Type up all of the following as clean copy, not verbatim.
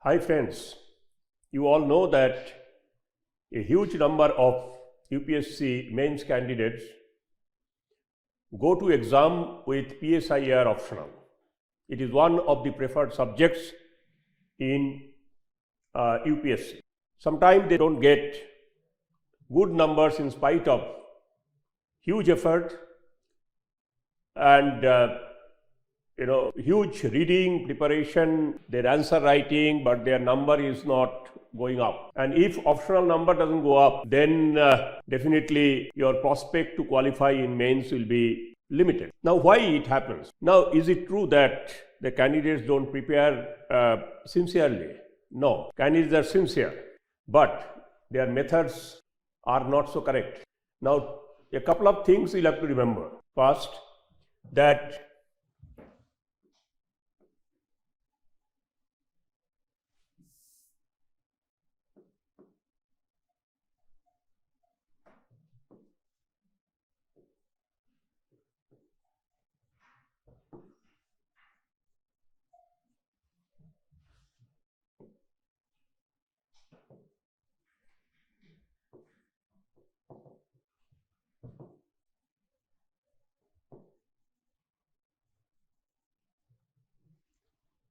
Hi friends, you all know that a huge number of UPSE mains candidates go to exam with PSIR optional. It is one of the preferred subjects in UPSE. Sometimes they don't get good numbers in spite of huge effort and huge reading preparation, their answer writing, but their number is not going up. And if optional number doesn't go up, then definitely your prospect to qualify in mains will be limited. Now, why it happens? Now, is it true that the candidates don't prepare sincerely? No, candidates are sincere, but their methods are not so correct. Now, a couple of things you'll have to remember. First, that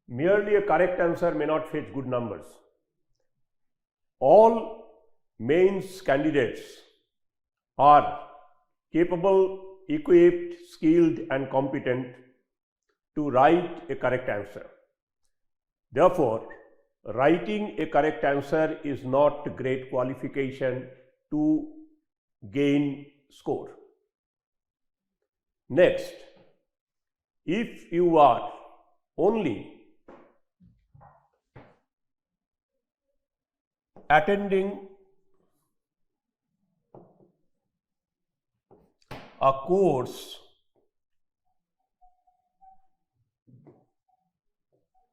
merely a correct answer may not fetch good numbers. All mains candidates are capable, equipped, skilled and competent to write a correct answer. Therefore, writing a correct answer is not a great qualification to gain score. Next, if you are only attending a course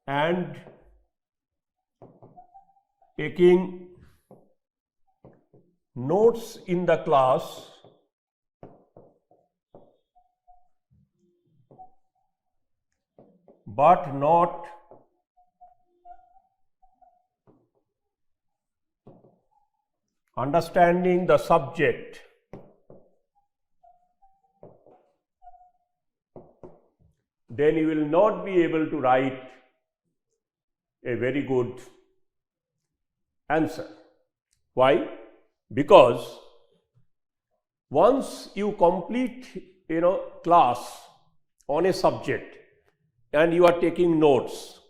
and taking notes in the class, but not understanding the subject, then you will not be able to write a very good answer. Why? Because once you complete class on a subject and you are taking notes,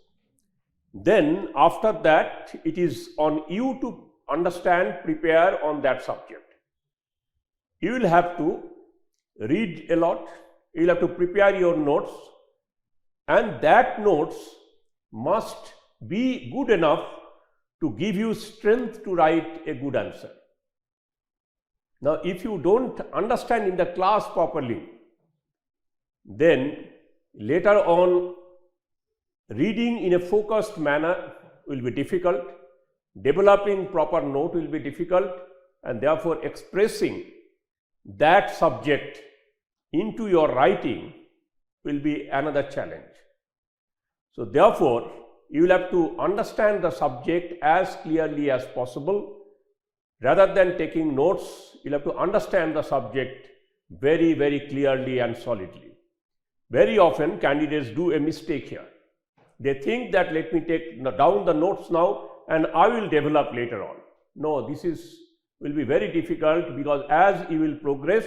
then after that it is on you to understand, prepare on that subject. You will have to read a lot, you will have to prepare your notes, and that notes must be good enough to give you strength to write a good answer. Now, if you don't understand in the class properly, then later on reading in a focused manner will be difficult, developing proper note will be difficult, and therefore expressing that subject into your writing will be another challenge. So therefore, you will have to understand the subject as clearly as possible. Rather than taking notes, you will have to understand the subject very, very clearly and solidly. Very often candidates do a mistake here. They think that let me take down the notes now and I will develop later on. No, this will be very difficult, because as you will progress,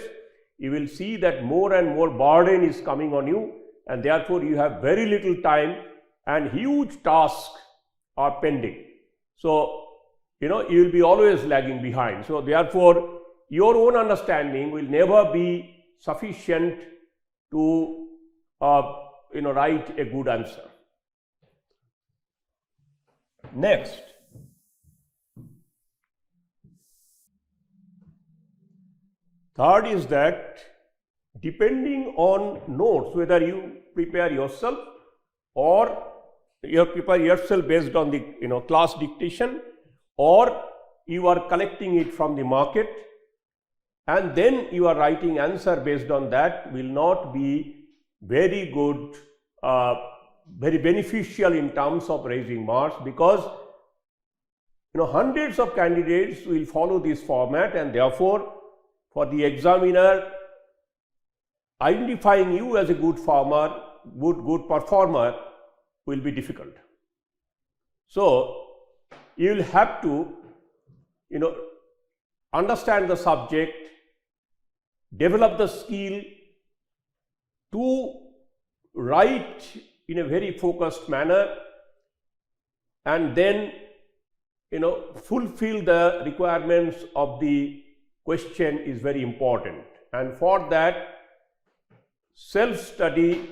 you will see that more and more burden is coming on you, and therefore you have very little time and huge tasks are pending. So, you will be always lagging behind. So therefore, your own understanding will never be sufficient to write a good answer. Next, third is that depending on notes, whether you prepare yourself or you prepare yourself based on the class dictation, or you are collecting it from the market and then you are writing answer based on that, will not be very good, very beneficial in terms of raising marks, because hundreds of candidates will follow this format, and therefore for the examiner, identifying you as a good performer will be difficult. So you will have to understand the subject, develop the skill to write in a very focused manner, and then fulfill the requirements of the question is very important. And for that, self-study,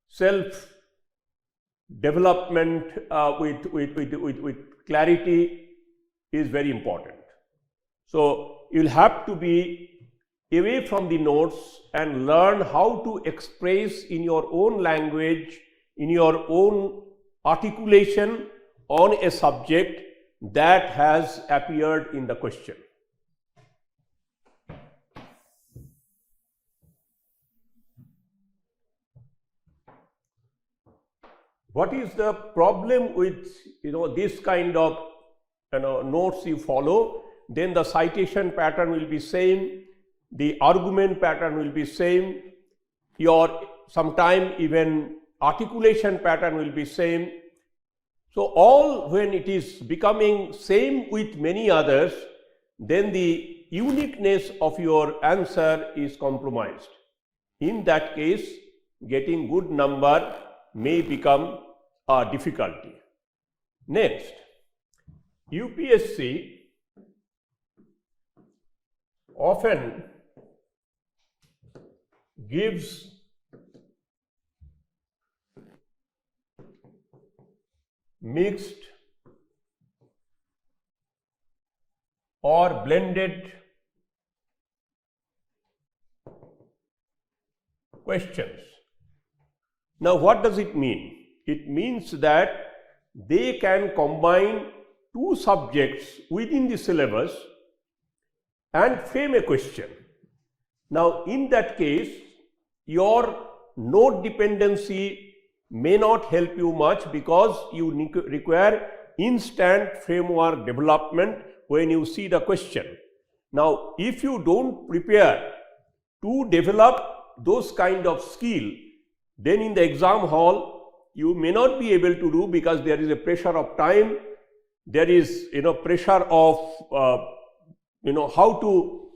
self-development with clarity is very important. So you'll have to be away from the notes and learn how to express in your own language, in your own articulation on a subject that has appeared in the question. What is the problem with this kind of notes you follow? Then the citation pattern will be same, the argument pattern will be same, your sometime even articulation pattern will be same. So all when it is becoming same with many others, then the uniqueness of your answer is compromised. In that case, getting good number may become a difficulty. Next, UPSE often gives mixed or blended questions. Now, what does it mean? It means that they can combine two subjects within the syllabus and frame a question. Now, in that case, your note dependency may not help you much because you require instant framework development when you see the question. Now, if you don't prepare to develop those kind of skill, then in the exam hall you may not be able to do, because there is a pressure of time, there is pressure of how to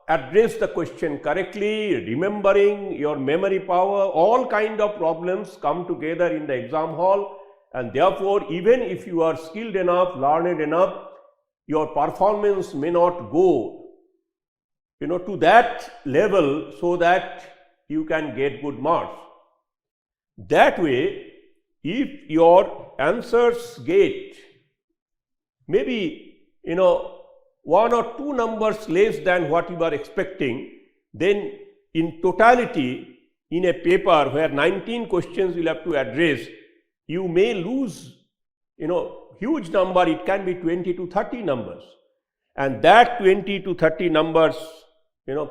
address the question correctly, remembering, your memory power, all kind of problems come together in the exam hall, and therefore even if you are skilled enough, learned enough, your performance may not go to that level so that you can get good marks. That way, if your answers get maybe one or two numbers less than what you are expecting, then in totality in a paper where 19 questions you have to address, you may lose huge number. It can be 20 to 30 numbers, and that 20 to 30 numbers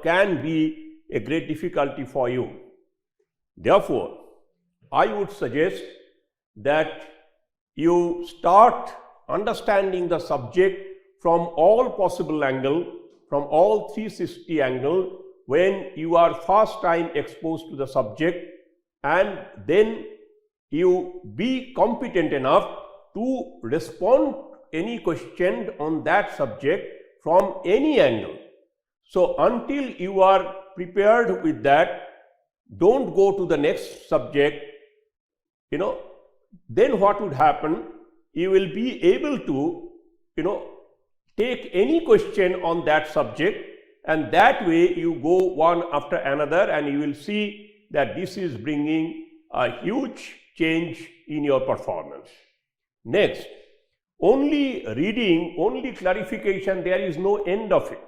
can be a great difficulty for you. Therefore, I would suggest that you start understanding the subject from all possible angle, from all 360 angle when you are first time exposed to the subject, and then you be competent enough to respond any question on that subject from any angle. So until you are prepared with that, don't go to the next subject. Then what would happen? You will be able to take any question on that subject, and that way you go one after another, and you will see that this is bringing a huge change in your performance. Next, only reading, only clarification, there is no end of it.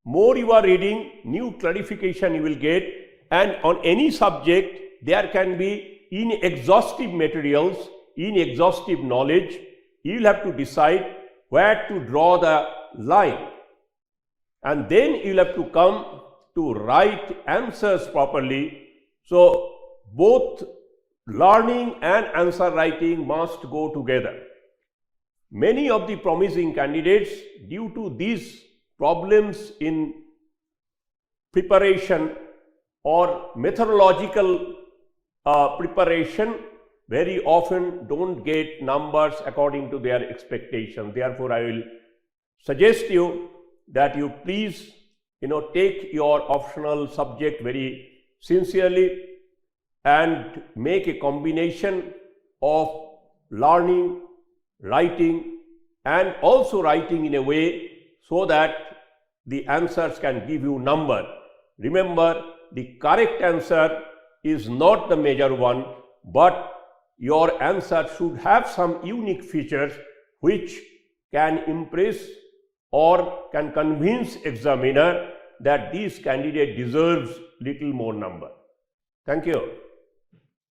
More you are reading, new clarification you will get, and on any subject there can be inexhaustive materials, inexhaustive knowledge. You will have to decide where to draw the line, and then you will have to come to write answers properly. So both learning and answer writing must go together. Many of the promising candidates, due to these problems in preparation or methodological preparation, very often don't get numbers according to their expectation. Therefore, I will suggest you that you please take your optional subject very sincerely and make a combination of learning, writing, and also writing in a way so that the answers can give you number. Remember, the correct answer is not the major one, but your answer should have some unique features which can impress or can convince examiner that this candidate deserves little more number. Thank you.